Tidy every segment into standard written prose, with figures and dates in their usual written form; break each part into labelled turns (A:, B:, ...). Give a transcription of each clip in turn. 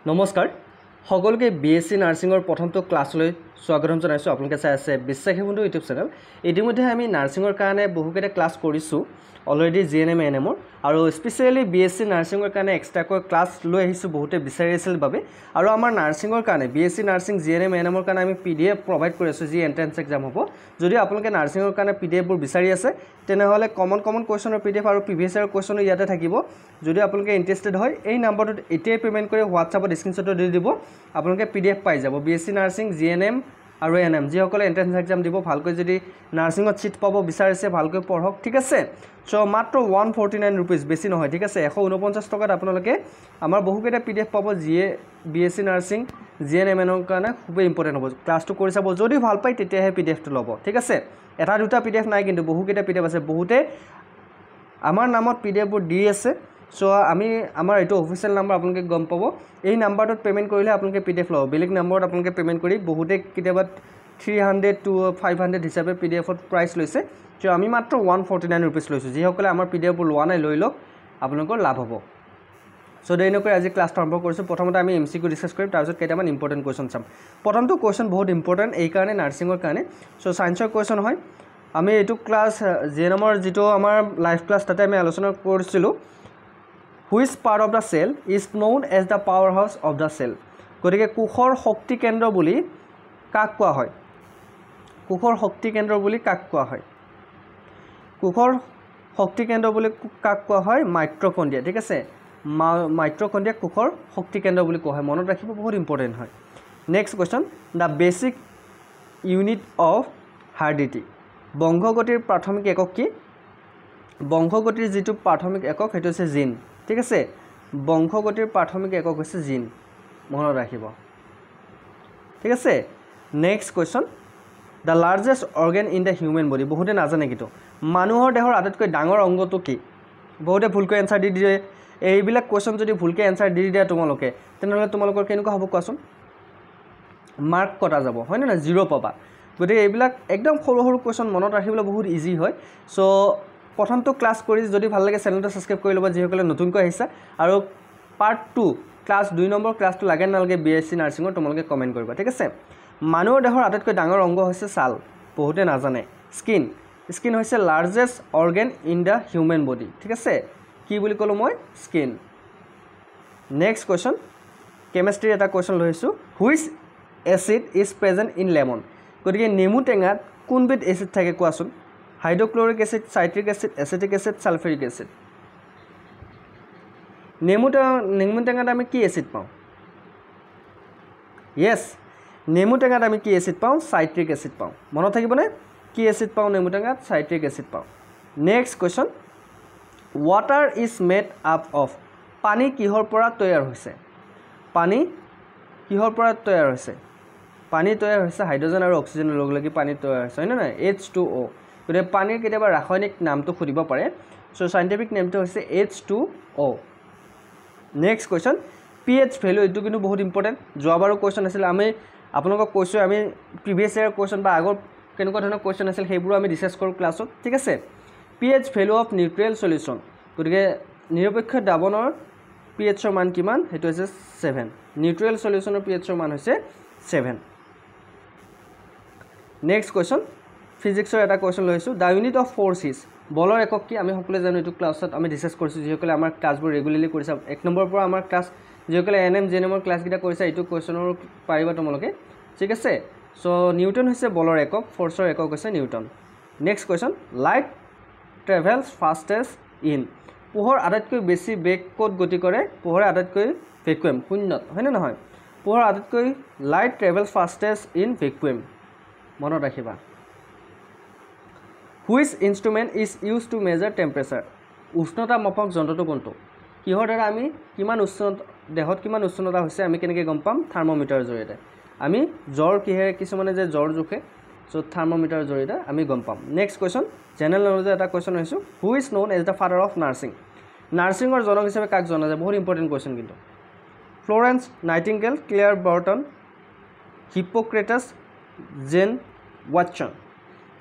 A: নমস্কাৰ সকলোকে বিএসসি নাৰ্ছিঙৰ প্ৰথমটো ক্লাছলৈ স্বাগতম জনাইছো। আপোনালোকে চাই আছে বিশ্বাসী বন্ধু ইউটিউব চেনেল। ইতিমধ্যে আমি নাৰ্ছিঙৰ কাৰণে বহুকেইটা ক্লাছ কৰিছোঁ অলৰেডি জিএনএম এএনএমৰ, আৰু স্পেচিয়েলি বিএসসি নাৰ্ছিঙৰ কাৰণে এক্সট্ৰাকৈ ক্লাছ লৈ আহিছোঁ বহুতে বিচাৰি আছিল বাবে। আৰু আমাৰ নাৰ্ছিঙৰ কাৰণে বিএসসি নাৰ্ছিং জিএনএম এএনএমৰ কাৰণে আমি পিডিএফ প্ৰভাইড কৰি আছোঁ যি এন্ট্ৰেন্স এক্সাম হ'ব। যদি আপোনালোকে নাৰ্ছিঙৰ কাৰণে পিডিএফবোৰ বিচাৰি আছে তেনেহ'লে কমন কুৱেশ্যনৰ পিডিএফ আৰু প্ৰিভিয়াছ ইয়াৰ কুৱেশ্যনো ইয়াতে থাকিব। যদি আপোনালোকে ইণ্টাৰেষ্টেড হয় এই নাম্বাৰটোত এতিয়াই পে'মেণ্ট কৰি হোৱাটছআপত স্ক্ৰীনশ্বটটো দি দিব, আপোনালোকে পিডিএফ পাই যাব। বিএসসি নাৰ্ছিং জিএনএম আৰু এএনএম যিসকলে এন্ট্ৰেন্স এক্সাম দিব, ভালকৈ যদি নাৰ্ছিঙত চিট পাব বিচাৰিছে ভালকৈ পঢ়ক, ঠিক আছে। চ' মাত্ৰ 149 ৰুপিজ, বেছি নহয়, ঠিক আছে। 149 টকাত আপোনালোকে আমাৰ বহুকেইটা পিডিএফ পাব যিয়ে বিএসসি নাৰ্ছিং জিএনএমৰ কাৰণে খুবেই ইম্পৰ্টেণ্ট হ'ব। ক্লাছটো কৰি চাব, যদি ভাল পায় তেতিয়াহে পিডিএফটো ল'ব, ঠিক আছে। এটা দুটা পিডিএফ নাই, কিন্তু বহুকেইটা পিডিএফ আছে। বহুতে আমাৰ নামত পিডিএফবোৰ দি আছে। চ' আমাৰ এইটো অফিচিয়েল নাম্বাৰ, আপোনালোকে গম পাব। এই নাম্বাৰটোত পে'মেণ্ট কৰিলে আপোনালোকে পিডিএফ ল'ব। বেলেগ নাম্বাৰত আপোনালোকে পে'মেণ্ট কৰি বহুতে কেতিয়াবা 300 to 500 হিচাপে পিডিএফত প্ৰাইচ লৈছে। চ' আমি মাত্ৰ 149 ৰুপিজ লৈছোঁ। যিসকলে আমাৰ পিডিএফবোৰ লোৱা নাই লৈ লওক, আপোনালোকৰ লাভ হ'ব। চ' দেৰি নকৰি আজি ক্লাছটো আৰম্ভ কৰিছোঁ। প্ৰথমতে আমি MCQ ডিছকাছ কৰিম, তাৰপিছত কেইটামান ইম্পৰ্টেণ্ট কুৱেশ্যন চাম। প্ৰথমটো কুৱেশ্যন বহুত ইম্পৰ্টেণ্ট এইকাৰণে নাৰ্ছিঙৰ কাৰণে। চ' ছায়েন্সৰ কুৱেশ্যন হয়। আমি এইটো ক্লাছ জিএনএমৰ যিটো আমাৰ লাইভ ক্লাছ তাতে আমি আলোচনা কৰিছিলোঁ। Which part of the cell is known as the powerhouse of the cell. গতিকে কোষৰ শক্তি কেন্দ্ৰ বুলি কাক কোৱা হয়? কোষৰ শক্তি কেন্দ্ৰ বুলি কাক কোৱা হয়? কোষৰ শক্তি কেন্দ্ৰ বুলি কাক কোৱা হয়? মাইট্ৰকণ্ড্ৰিয়া, ঠিক আছে। মাইট্ৰকণ্ড্ৰিয়া কোষৰ শক্তি কেন্দ্ৰ বুলি কোৱা হয়। মনত ৰাখিব, বহুত ইম্পৰ্টেণ্ট হয়। Next question, the basic unit of heredity. বংশগতিৰ প্ৰাথমিক একক কি? বংশগতিৰ যিটো প্ৰাথমিক একক সেইটো হৈছে জিন, ঠিক আছে। বংশগতিৰ প্ৰাথমিক একক হৈছে জিন, মনত ৰাখিব, ঠিক আছে। Next question, the largest organ in the human body. বহুতে নাজানে কিন্তু মানুহৰ দেহৰ আটাইতকৈ ডাঙৰ অংগটো কি? বহুতে ভুলকৈ এনচাৰ দি দিয়ে। এইবিলাক কুৱেশ্যন যদি ভুলকৈ এনচাৰ দি দিয়া তোমালোকে, তেনেহ'লে তোমালোকৰ কেনেকুৱা হ'ব কোৱাচোন? মাৰ্ক কটা যাব, হয় নে নহয়? 0 পাবা। গতিকে এইবিলাক একদম সৰু সৰু কুৱেশ্যন মনত ৰাখিবলৈ বহুত ইজি হয়। চ' প্ৰথমটো ক্লাছ কৰি যদি ভাল লাগে চেনেলটো ছাবস্ক্ৰাইব কৰি ল'ব যিসকলে নতুনকৈ আহিছে। আৰু পাৰ্ট 2 ক্লাছ 2 নম্বৰ ক্লাছটো লাগে নালাগে বিএসসি নাৰ্ছিঙৰ তোমালোকে কমেণ্ট কৰিবা, ঠিক আছে। মানুহৰ দেহৰ আটাইতকৈ ডাঙৰ অংগ হৈছে ছাল। বহুতে নাজানে। স্কিন। স্কিন হৈছে largest organ in the human body, ঠিক আছে। কি বুলি ক'লোঁ মই? স্কিন। নেক্সট কুৱেশ্যন, কেমেষ্ট্ৰিৰ এটা কুৱেশ্যন লৈ আহিছোঁ। Which acid is present in lemon. গতিকে নেমু টেঙাত কোনবিধ এচিড থাকে কোৱাচোন? Hydrochloric acid, citric acid, acetic acid, sulphuric acid. নেমু টেঙাত আমি কি এচিড পাওঁ? য়েছ, নেমু টেঙাত আমি কি এচিড পাওঁ? চাইট্ৰিক এচিড পাওঁ। মনত থাকিবনে? কি এচিড পাওঁ নেমু টেঙাত? চাইট্ৰিক এচিড পাওঁ। Next question, water is made up of. পানী কিহৰ পৰা তৈয়াৰ হৈছে? পানী কিহৰ পৰা তৈয়াৰ হৈছে? পানী তৈয়াৰ হৈছে হাইড্ৰজেন আৰু অক্সিজেনৰ লগ লাগি পানী তৈয়াৰ হৈছে, হয় নে নহয়? H2O। গতিকে পানীৰ কেতিয়াবা ৰাসায়নিক নামটো সুধিব পাৰে। চ' চাইণ্টিফিক নেমটো হৈছে H2O। Next question, pH value. এইটো কিন্তু বহুত ইম্পৰ্টেণ্ট। যোৱাবাৰো কুৱেশ্যন আছিল। আমি আপোনালোকক কৈছোঁ আমি প্ৰিভিয়াছ ইয়াৰ কুৱেশ্যন বা আগৰ কেনেকুৱা ধৰণৰ কুৱেশ্যন আছিল সেইবোৰো আমি ডিছকাছ কৰোঁ ক্লাছত, ঠিক আছে। pH value of neutral solution. গতিকে নিৰপেক্ষ দ্ৰাৱণৰ pHৰ মান কিমান? সেইটো হৈছে 7। নিউট্ৰেল চলিউশ্যনৰ pHৰ মান হৈছে 7। নেক্সট কুৱেশ্যন, ফিজিক্সৰ এটা কুৱেশ্যন লৈছোঁ। The unit of force is. বলৰ একক কি? আমি সকলোৱে জানো, এইটো ক্লাছত আমি ডিছকাছ কৰিছোঁ। যিসকলে আমাৰ ক্লাছবোৰ ৰেগুলাৰলি কৰিছে, 1 নম্বৰৰ পৰা আমাৰ ক্লাছ যিসকলে এএনএম জিএনএমৰ ক্লাছকেইটা কৰিছে এইটো কুৱেশ্যনৰ পাৰিবা তোমালোকে, ঠিক আছে। চ' নিউটন হৈছে বলৰ একক, ফ'ৰ্চৰ একক হৈছে Newton. Next question, light travels fastest in. পোহৰ আটাইতকৈ বেছি বেগ ক'ত গতি কৰে? পোহৰে আটাইতকৈ ভেকুৱাম, শূন্যত, হয়নে নহয়? পোহৰ আটাইতকৈ light travels fastest in vacuum, মনত ৰাখিবা। Which instrument is use to measure temperature. উষ্ণতা মাপক যন্ত্ৰটো কোনটো? কিহৰ দ্বাৰা আমি কিমান দেহত কিমান উষ্ণতা হৈছে আমি কেনেকৈ গম পাম? থাৰ্মোমিটাৰৰ জৰিয়তে। আমি জ্বৰ কিহেৰে, কিছুমানে যে জ্বৰ জোখে, চ' থাৰ্মোমিটাৰৰ জৰিয়তে আমি গম পাম। নেক্সট কুৱেশ্যন, জেনেৰেল নলেজৰ এটা কুৱেশ্যন হৈছোঁ। Who is known as the father of nursing. নাৰ্ছিঙৰ জনক হিচাপে কাক জনা যায়? বহুত ইম্পৰ্টেণ্ট কুৱেশ্যন কিন্তু। Florence Nightingale, Clara Barton, Hippocrates, Jean Watson.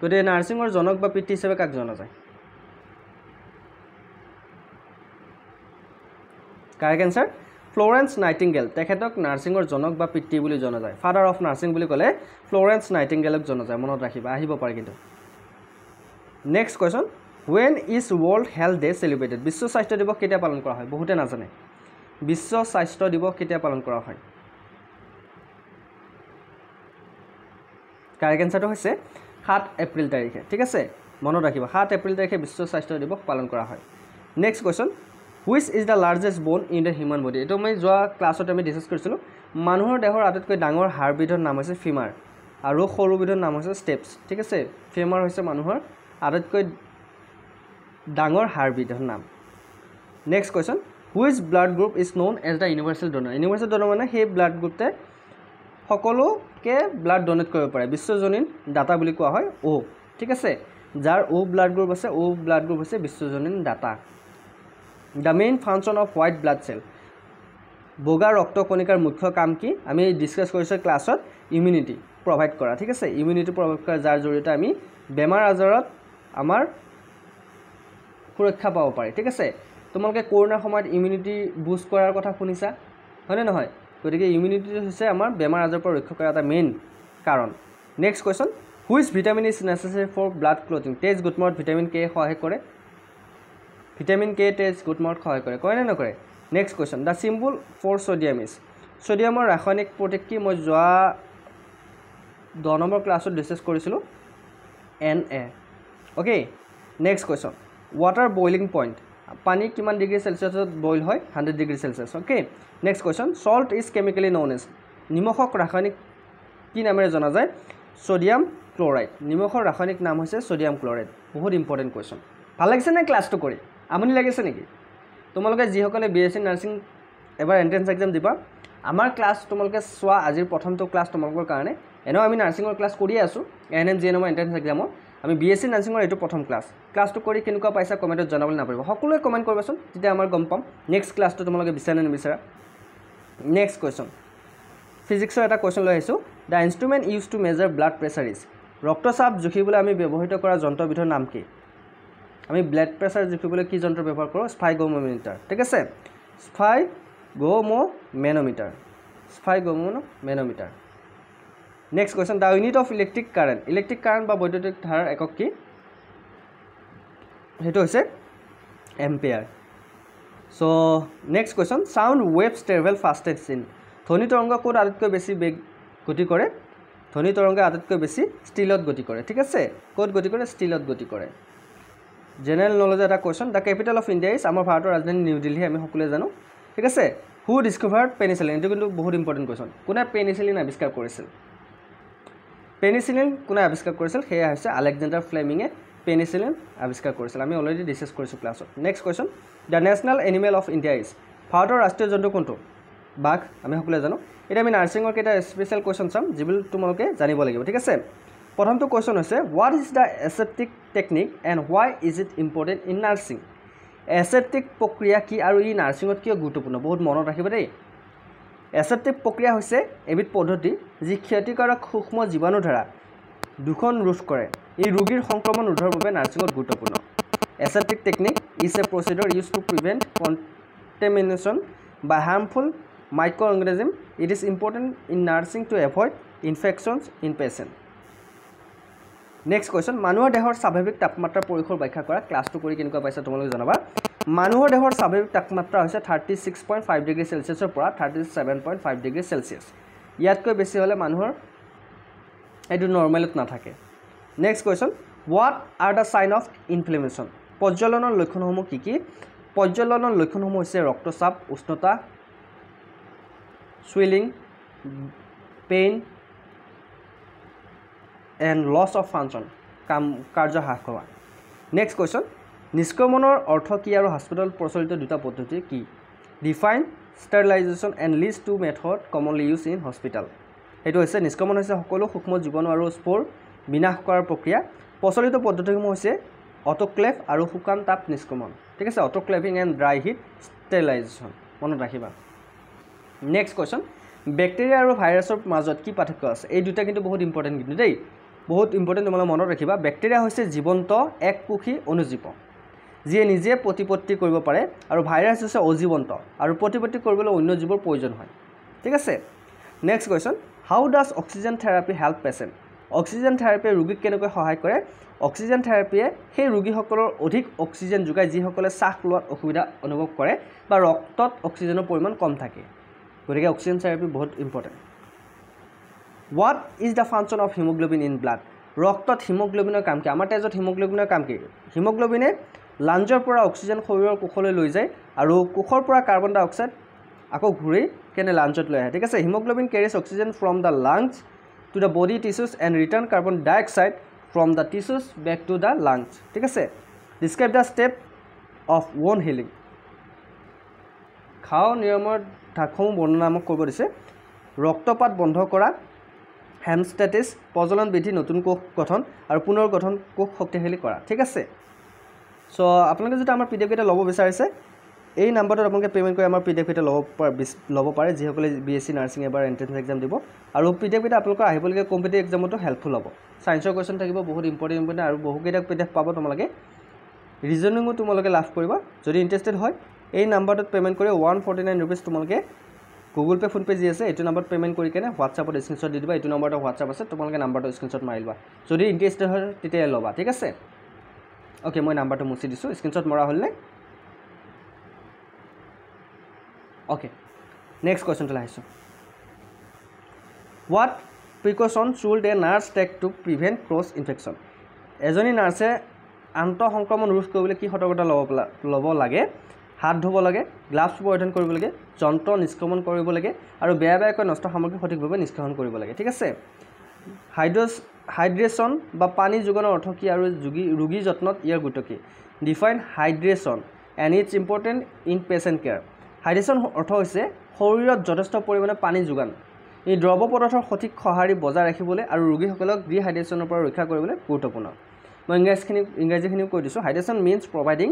A: গতিকে নাৰ্ছিঙৰ জনক বা পিতৃ হিচাপে কাক জনা যায়? কাৰেক্ট এনচাৰ ফ্লোৰেন্স নাইটিংগেল তেখেতক নাৰ্ছিঙৰ জনক বা পিতৃ বুলি জনা যায় ফাদাৰ অফ নাৰ্ছিং বুলি ক'লে ফ্লোৰেন্স নাইটিংগেলক জনা যায় মনত ৰাখিবা আহিব পাৰে কিন্তু next question when is world health day celebrated বিশ্ব স্বাস্থ্য দিৱস কেতিয়া পালন কৰা হয় বহুতে নাজানে বিশ্ব স্বাস্থ্য দিৱস কেতিয়া পালন কৰা হয় কাৰেক্ট এনসাৰটো হৈছে 7 এপ্ৰিল তাৰিখে ঠিক আছে মনত ৰাখিবা 7 এপ্ৰিল তাৰিখে বিশ্ব স্বাস্থ্য দিৱস পালন কৰা হয় next question which is the largest bone in the human body এটো মই যোৱা ক্লাছত আমি ডিসকাস কৰিছিলো মানুহৰ দেহৰ আটাইতকৈ ডাঙৰ হাড়বিধৰ নাম হৈছে ফিমাৰ আৰু সৰু বিধৰ নাম হৈছে স্টেপছ ঠিক আছে ফিমাৰ হৈছে মানুহৰ আটাইতকৈ ডাঙৰ হাড়বিধৰ নাম next question which blood group is known as the universal donor মানে সেই ব্লাড গ্ৰুপতে সকলোকে ব্লাড ডোনেট কৰিব পাৰে বিশ্বজনীন দাতা বুলি কোৱা হয় ও ঠিক আছে যাৰ ও ব্লাড গ্ৰুপ আছে ও ব্লাড গ্ৰুপ হৈছে বিশ্বজনীন দাতা The main function of white blood cell বগা ৰক্ত কণিকাৰ মুখ্য কাম কি আমি ডিসকাস কৰিছো ক্লাছত ইমিউনিটি প্ৰভাইড কৰা ঠিক আছে ইমিউনিটি প্ৰভাইড কৰা যাৰ জৰিয়তে আমি বেমাৰ আজাৰত আমাৰ সুৰক্ষা পাব পাৰি ঠিক আছে তোমালোকে কৰোনাৰ সময়ত ইমিউনিটি বুষ্ট কৰাৰ কথা শুনিছা হয়নে নহয় গতিকে ইমিউনিটি হৈছে আমাৰ বেমাৰ আজাৰৰ পৰা ৰক্ষা কৰা এটা মেইন কাৰণ next question which vitamin is necessary for blood clotting তেজ গঠনত ভিটামিন কে সহায় কৰে ভিটামিন কে তেজ গঠনত সহায় কৰে কয় নে নকৰে next question the symbol for sodium is সোডিয়ামৰ ৰাসায়নিক প্ৰতীক কি মই যোৱা 10 নম্বৰ ক্লাছত ডিসকাস কৰিছিলো Na okay next question water boiling point পানী কিমান ডিগ্ৰী সেলসিয়াছত বইল হয় 100 degree Celsius okay next question salt is chemically known as নিমখক ৰাসায়নিক কি নামেৰে জনা যায় সোডিয়াম ক্লোৰাইড নিমখৰ ৰাসায়নিক নাম হৈছে সোডিয়াম ক্লোৰাইড বহুত ইম্পৰ্টেন্ট কোৱেশ্চন ভাল লাগিছে নে ক্লাছটো কৰি আমনি লাগিছে নেকি তোমালোকে যিসকলে বিএসসি নাৰ্ছিং এবাৰ এন্ট্ৰেন্স এক্সাম দিবা আমাৰ ক্লাছ তোমালোকে সোৱা আজিৰ প্ৰথমটো ক্লাছ তোমালোকৰ কাৰণে এনো আমি নাৰ্ছিঙৰ ক্লাছ কৰি আছো এনএম জিএনএম এন্ট্ৰেন্স এক্সামৰ আমি বিএসসি নাৰ্ছিঙৰ এটো প্ৰথম ক্লাছটো কৰি কেনেকুৱা পাইছা কমেন্টত জনাবলৈ নাপাৰিব সকলোৱে কমেন্ট কৰিবাচোন তেতিয়া আমাৰ গম পাম নেক্সট ক্লাছটো তোমালোকে বিচাৰে নে নিবিচাৰা নেক্সট কোৱেশ্চন ফিজিক্সৰ এটা কোৱেশ্চন লৈ আহিছো the instrument used to measure blood pressure is ৰক্তচাপ জুখিবলৈ আমি ব্যৱহৃত কৰা যন্ত্ৰবিধৰ নাম কি আমি ব্লাড প্ৰেছাৰ জুখিবলৈ কি যন্ত্ৰ ব্যৱহাৰ কৰোঁ স্পাইগোমেনোমিটাৰ ঠিক আছে sphygmomanometer next question the unit of electric current বা বৈদ্যুতিক ধাৰাৰ একক কি হেতু হৈছে ampere so next question sound waves travel fastest in ধ্বনি তৰংগ কোড আটাইতকৈ বেছি বেগ গতি কৰে ধ্বনি তৰংগ আটাইতকৈ বেছি ষ্টিলত গতি কৰে ঠিক আছে কোড গতি কৰে ষ্টিলত গতি কৰে জেনাৰেল নলেজ এটা question da capital of India is আমাৰ ভাৰতৰ ৰাজধানী নিউ দিল্লী আমি সকলোৱে জানো ঠিক আছে হু ডিসকভাৰ্ড পেনিচিলিন এটো কিন্তু বহুত ইম্পৰ্টেন্ট কোৱেশ্চন কোনে পেনিচিলিন আৱিষ্কাৰ কৰিছিল পেনিচিলিন কোনে আৱিষ্কাৰ কৰিছিল হেয়া হৈছে আলেকজেণ্ডাৰ ফ্লেমিঙে পেনিচিলিন আৱিষ্কাৰ কৰিছিল আমি অলৰেডি ডিসকাস কৰিছো ক্লাছত next question the national animal of India is ভাৰতৰ ৰাষ্ট্ৰীয় জন্তু কোনটো বাঘ আমি সকলোৱে জানো এটা আমি নাৰ্ছিঙৰ কেটা স্পেশাল কোৱেশ্চন চাম যিবিল তোমালোকে জানিব লাগিব ঠিক আছে প্ৰথমটো কোৱেশ্চন হৈছে what is the aseptic technique and why is it important in nursing aseptic প্ৰক্ৰিয়া কি আৰু ই নাৰ্ছিঙত কিয় গুৰুত্বপূৰ্ণ বহুত মনত ৰাখিব দেই এসেপ্টিক প্ৰক্ৰিয়া হৈছে এবিধ পদ্ধতি যি ক্ষতিকাৰক সূক্ষ্ম জীৱাণুধাৰা দুখন ৰোধ কৰে এই ৰোগীৰ সংক্ৰমণ ৰোধৰ বাবে নাৰ্ছিঙত গুৰুত্বপূৰ্ণ aseptic technique is a procedure use to prevent contamination by harmful microorganism it is important in nursing to avoid infections in patient next question মানুহৰ দেহৰ স্বাভাৱিক তাপমাত্ৰা পৰিসৰ ব্যাখ্যা কৰা ক্লাছটো কৰি কেনেকুৱা পাইছা তোমালোকে জনাবা মানুহৰ দেহৰ স্বাভাৱিক তাপমাত্ৰা হৈছে 36.5 ডিগ্ৰী সেলসিয়াছৰ পৰা 37.5 ডিগ্ৰী সেলসিয়াছ ইয়াতকৈ বেছি হলে মানুহৰ এটো নৰমালত নাথাকে next question what are the sign of inflammation পৰ্যলনৰ লক্ষণসমূহ কি কি পৰ্যলনৰ লক্ষণসমূহ হৈছে ৰক্তচাপ উষ্ণতা swelling pain and loss of function কাৰ্য হ্ৰাস হোৱা নেক্সট কোৱেশ্চন নিষ্ক্ৰমণৰ অৰ্থ কি আৰু হস্পিটেল প্ৰচলিত দুটা পদ্ধতি কি define sterilization and list two method commonly use in hospital এটো হৈছে নিষ্ক্ৰমণ হৈছে সকলো সূক্ষ্ম জীৱাণু আৰু স্পোৰ বিনাশ কৰাৰ প্ৰক্ৰিয়া প্ৰচলিত পদ্ধতিসমূহ হৈছে অটোক্লেভ আৰু শুকান তাপ নিষ্ক্ৰমণ ঠিক আছে অটোক্লেভিং এণ্ড ড্ৰাই হিট ষ্টেৰিলাইজেশ্যন মনত ৰাখিবা নেক্সট কোৱেশ্চন ব্যাক্টেৰিয়া আৰু ভাইৰাছৰ মাজত কি পাৰ্থক্য আছে এই দুটা কিন্তু বহুত ইম্পৰ্টেন্ট কিন্তু দেই বহুত ইম্পৰ্টেন্ট তোমালোকে মনত ৰাখিবা ব্যাক্টেৰিয়া হৈছে জীৱন্ত এককোষী অনুজীৱ যিয়ে নিজে প্ৰতিপত্তি কৰিব পাৰে আৰু ভাইৰাছ হৈছে অজীৱন্ত আৰু প্ৰতিপত্তি কৰিবলৈ অন্য জীৱৰ প্ৰয়োজন হয় ঠিক আছে next question how does oxygen therapy help patient oxygen থেৰাপিয়ে ৰোগীক কেনেকৈ সহায় কৰে অক্সিজেন থেৰাপিয়ে সেই ৰোগীসকলৰ অধিক অক্সিজেন যোগায় যিসকলে শ্বাস লোৱাত অসুবিধা অনুভৱ কৰে বা ৰক্তত অক্সিজেনৰ পৰিমাণ কম থাকে গতিকে অক্সিজেন থেৰাপি বহুত important what is the function of haemoglobin in blood ৰক্তত হিমোগ্লোবিনৰ কাম কি আমাৰ তেজত হিমোগ্লোবিনৰ কাম কি হিমোগ্লোবিনে লাঞ্জৰ পৰা অক্সিজেন শৰীৰৰ কোষলৈ লৈ যায় আৰু কোষৰ পৰা কাৰ্বন ডাই অক্সাইড আকৌ ঘূৰি কেনে লাঞ্জত লৈ আহে ঠিক আছে haemoglobin carries oxygen from the lungs to the body tissues and return carbon dioxide from the tissues back to the lungs ঠিক আছে describe the step of wound healing খাও নিয়মৰ ঢাকসমূহ বৰ্ণনামক কৰিব দিছে ৰক্তপাত বন্ধ কৰা হেমষ্টেটিছ প্ৰজনন বৃদ্ধি নতুন কোষ গঠন আৰু পুনৰ গঠন কোষ শক্তিশালী কৰা ঠিক আছে সো আপোনালোকে যদি আমাৰ পিডিএফ এটা ল'ব বিচাৰিছে এই নাম্বাৰটোত আপোনালোকে পে'মেণ্ট কৰি আমাৰ পিডিএফ এটা ল'ব পাৰে যিসকলে বিএছচি নাৰ্ছিং এবাৰ এণ্ট্ৰেন্স এক্সাম দিব আৰু পিডিএফ এটা আপোনালোকৰ আহিবলগীয়া কম্পিটিটিভ এক্সামতো হেল্পফুল হ'ব ছায়েন্সৰ কুৱেশ্যন থাকিব বহুত ইম্পৰ্টেণ্ট আৰু বহুকেইটা পিডিএফ পাব তোমালোকে ৰিজনিঙো তোমালোকে লাভ কৰিবা যদি ইণ্টাৰেষ্টেড হয় এই নাম্বাৰটোত পে'মেণ্ট কৰি 149 ৰুপিজ তোমালোকে গুগল পে ফোন পে যি আছে এইটো নাম্বাৰত পে'মেণ্ট কৰি কেনে হোৱাটছআপত স্ক্ৰীনশ্বট দি দিবা এইটো নাম্বাৰটো হোৱাটছআপ আছে তোমালোকে নাম্বাৰটো স্ক্ৰীনশ্বট মাৰি লোৱা যদি ইণ্টাৰেষ্টেড হয় তেতিয়া ল'বা ঠিক আছে অ'কে মই নাম্বাৰটো মুচি দিছোঁ স্ক্ৰীনশ্বট মৰা হ'লনে অ'কে নেক্সট কুৱেশ্যনটো আহিছোঁ what precaution should a nurse take to prevent cross infection এজনী নাৰ্ছে আন্তঃসংক্ৰমণ ৰোধ কৰিবলৈ কি সতৰ্কতা ল'ব লাগে হাত ধুব লাগে গ্লাভছ পৰিধান কৰিব লাগে যন্ত্ৰ নিষ্ক্ৰমণ কৰিব লাগে আৰু বেয়াকৈ নষ্ট সামগ্ৰী সঠিকভাৱে নিষ্কাশন কৰিব লাগে ঠিক আছে হাইড্ৰেশ্যন বা পানী যোগানৰ অৰ্থ কি আৰু ৰোগীৰ যত্নত ইয়াৰ গুৰুত্ব কি define hydration and its important in patient care hydration অৰ্থ হৈছে শৰীৰত যথেষ্ট পৰিমাণে পানী যোগান এই দ্ৰৱ পদাৰ্থৰ সঠিক সঁহাৰি বজাই ৰাখিবলৈ আৰু ৰোগীসকলক ডিহাইড্ৰেশ্যনৰ পৰা ৰক্ষা কৰিবলৈ গুৰুত্বপূৰ্ণ মই ইংৰাজীখিনিও কৈ দিছোঁ hydration means providing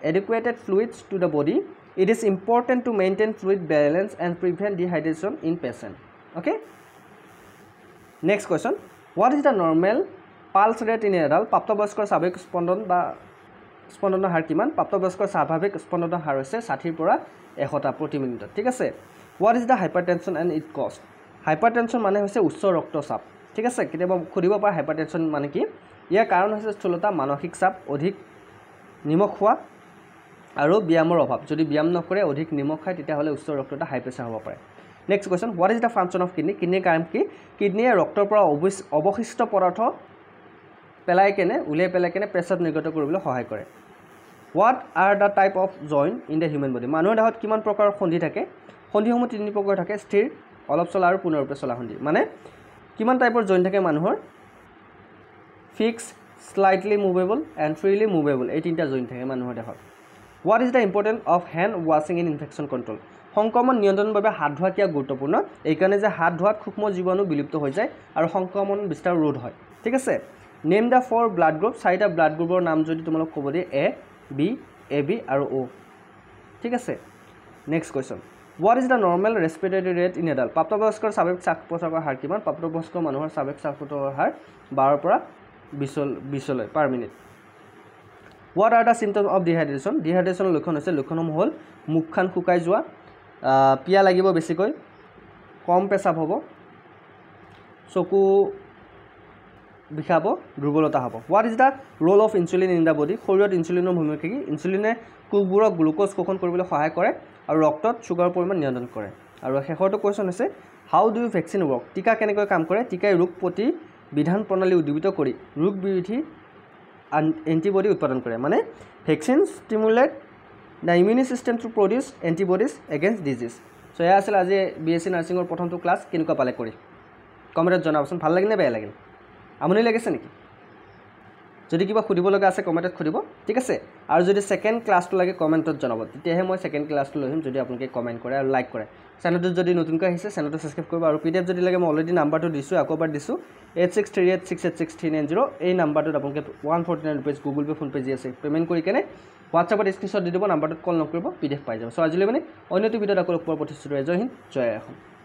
A: adequate fluids to the body it is important to maintain fluid balance and prevent dehydration in patient okay next question what is the normal pulse rate in adult প্ৰাপ্তবয়স্কৰ স্বাভাৱিক স্পন্দন বা স্পন্দনৰ হাৰ কিমান প্ৰাপ্তবয়স্কৰ স্বাভাৱিক স্পন্দনৰ হাৰ হৈছে 60 পৰা 100 প্ৰতি মিনিটত ঠিক আছে what is the hypertension and it cause hypertension মানে হৈছে উচ্চ ৰক্তচাপ ঠিক আছে কেতিয়াবা খুদিব পাৰে hypertension মানে কি ইয়াৰ কাৰণ হৈছে স্থূলতা মানসিক চাপ অধিক নিমখ খোৱা আৰু ব্যায়ামৰ অভাৱ যদি ব্যায়াম নকৰে অধিক নিমখ খায় তেতিয়াহ'লে উচ্চ ৰক্তচাপ হাই প্ৰেছাৰ হ'ব পাৰে next question what is the function of kidney কিডনিৰ কাম কি কিডনিয়ে ৰক্তৰ পৰা অৱশিষ্ট পদাৰ্থ উলিয়াই পেলাই কেনে প্ৰেছাৰ নিৰ্গত কৰিবলৈ সহায় কৰে what are the type of joint in the human body মানুহৰ দেহত কিমান প্ৰকাৰৰ সন্ধি থাকে সন্ধিসমূহ তিনি প্ৰকাৰ থাকে স্থিৰ অলপ চলা আৰু পুনৰৰূপে চলা সন্ধি মানে কিমান টাইপৰ জইণ্ট থাকে মানুহৰ fix slightly movable and freely movable এই তিনিটা জইণ্ট থাকে মানুহৰ দেহত what is the important of hand ৱাশ্বিং ইন ইনফেকশ্যন কণ্ট্ৰল সংক্ৰমণ নিয়ন্ত্ৰণৰ বাবে হাত ধোৱা কিয় গুৰুত্বপূৰ্ণ এইকাৰণে যে হাত ধোৱাত সূক্ষ্ম জীৱাণু বিলুপ্ত হৈ যায় আৰু সংক্ৰমণ বিস্তাৰ ৰোধ হয় ঠিক আছে নেম দ্য 4 ব্লাড গ্ৰুপ 4টা ব্লাড গ্ৰুপৰ নাম যদি তোমালোক ক'ব দিয়ে এ বি এ বি আৰু অ' ঠিক আছে next question what is the normal respiratory rate in adult প্ৰাপ্তবয়স্কৰ স্বাভাৱিক শ্বাস প্ৰশ্বাসৰ হাৰ কিমান প্ৰাপ্তবয়স্ক মানুহৰ স্বাভাৱিক শ্বাস প্ৰশ্বাসৰ হাৰ 12 পৰা 20 per minute what are the symptoms of ডিহাইড্ৰেশ্যনৰ লক্ষণ হৈছে লক্ষণসমূহ হ'ল মুখখন শুকাই যোৱা পিয়া লাগিব বেছিকৈ কম পেচাব হ'ব চকু বিষাব দুৰ্বলতা হ'ব what is the roll of insulin in the body শৰীৰত ইনচুলিনৰ ভূমিকা কি ইনচুলিনে কোষবোৰক গ্লুক'জ শোষণ কৰিবলৈ সহায় কৰে আৰু ৰক্তত চুগাৰৰ পৰিমাণ নিয়ন্ত্ৰণ কৰে আৰু শেষৰটো কুৱেশ্যন হৈছে হাউ ডু ইউ ভেকচিন ৱৰ্ক টীকা কেনেকৈ কাম কৰে টীকাই ৰোগ প্ৰতিবিধান প্ৰণালী উদ্দীপিত কৰি ৰোগ বিৰোধী এণ্টিবডি উৎপাদন কৰে মানে vaccine stimulate the immune system to produce antibodies against disease so' এয়া আছিল আজি বিএছচি নাৰ্ছিঙৰ প্ৰথমটো ক্লাছ কেনেকুৱা পালে কৰি কমেণ্টত জনাবচোন ভাল লাগিল নে বেয়া লাগিল আমনি লাগিছে নেকি যদি কিবা সুধিব লগা আছে কমেণ্টত সুধিব ঠিক আছে আৰু যদি সেকেন্ড ক্লাছটো লাগে কমেণ্টত জনাব তেতিয়াহে মই সেকেন্ড ক্লাছটো লৈ আহিম যদি আপোনালোকে কমেণ্ট কৰে আৰু লাইক কৰে চেনেলটো যদি নতুনকৈ আহিছে চেনেলটো সাবস্ক্ৰাইব কৰিব আৰু পিডিএফ যদি লাগে মই অলৰেডি নাম্বাৰটো দিছোঁ আকৌ এবাৰ দিছোঁ 8638686390 এই নাম্বাৰটোত আপোনালোকে 149 rupees Google pay phone pay যি আছে পে'মেণ্ট কৰি কেনে হোৱাটছআপত স্ক্ৰীনশ্বট দি দিব নাম্বাৰটোত কল নকৰিব পিডিএফ পাই যাব চ' আজিলৈ মানে অন্যটো ভিডিঅ'ত আকৌ লগ পোৱাৰ প্ৰতিশ্ৰুতি জয় হিন্দ জয় অসম